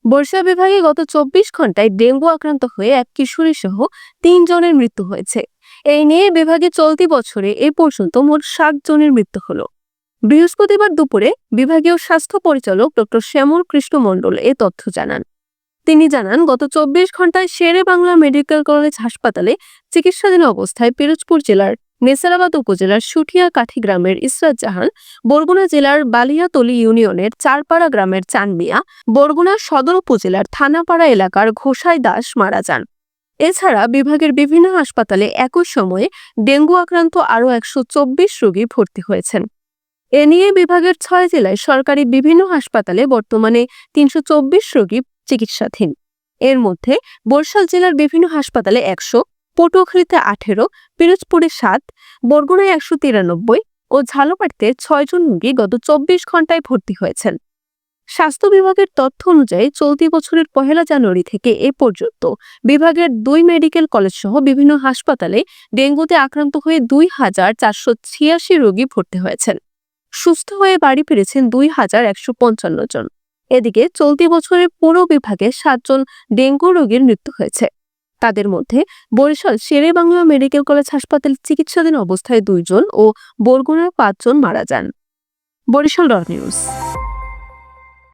বরিশাল বিভাগে গত ২৪ ঘন্টায় ডেঙ্গু আক্রান্ত হয়ে এক কিশোরী সহ ৩ জনের মৃত্যু হয়েছে। এই নিয়ে বিভাগে চলতি বছরে এ পর্যন্ত মোট ৭ জনের মৃত্যু হলো। বৃহস্পতিবার দুপুরে বিভাগীয় স্বাস্থ্য পরিচালক ডক্টর শ্যামল কৃষ্ণ মণ্ডল এ তথ্য জানান। তিনি জানান, গত ২৪ ঘন্টায় শেরে বাংলা মেডিকেল কলেজ হাসপাতালে চিকিৎসাধীন অবস্থায় পিরোজপুর জেলার নেসারাবাদ উপজেলার সুঠিয়াকাঠি গ্রামের ইসরাত জাহান, বরগুনা জেলার বালিয়াতলী ইউনিয়নের চারপাড়া গ্রামের চান মিয়া, বরগুনা সদর উপজেলার থানাপাড়া এলাকার ঘোষাই দাস মারা যান। এছাড়া বিভাগের বিভিন্ন হাসপাতালে একই সময়ে ডেঙ্গু আক্রান্ত আরও ১২৪ রোগী ভর্তি হয়েছেন। এ নিয়ে বিভাগের ৬ জেলায় সরকারি বিভিন্ন হাসপাতালে বর্তমানে ৩২৪ রোগী চিকিৎসাধীন। এর মধ্যে বরিশাল জেলার বিভিন্ন হাসপাতালে ১০০, পটুয়াখালীতে ১৮, পিরোজপুরে ৭, বরগুনায় ১৯৩ ও ঝালকাঠিতে ৬ জন রোগী গত ২৪ ঘন্টায় ভর্তি হয়েছেন। স্বাস্থ্য বিভাগের তথ্য অনুযায়ী চলতি বছরের ১ জানুয়ারি থেকে এ পর্যন্ত বিভাগের ২ মেডিকেল কলেজ সহ বিভিন্ন হাসপাতালে ডেঙ্গুতে আক্রান্ত হয়ে ২,৪৮৬ রোগী ভর্তি হয়েছেন। সুস্থ হয়ে বাড়ি ফিরেছেন ২,১৫৫ জন। এদিকে চলতি বছরের পুরো বিভাগে ৭ জন ডেঙ্গু রোগীর মৃত্যু হয়েছে। তাদের মধ্যে বরিশাল শেরে বাংলা মেডিকেল কলেজ হাসপাতালে চিকিৎসাধীন অবস্থায় ২ জন ও বরগুনার ৫ জন মারা যান। বরিশাল নিউজ।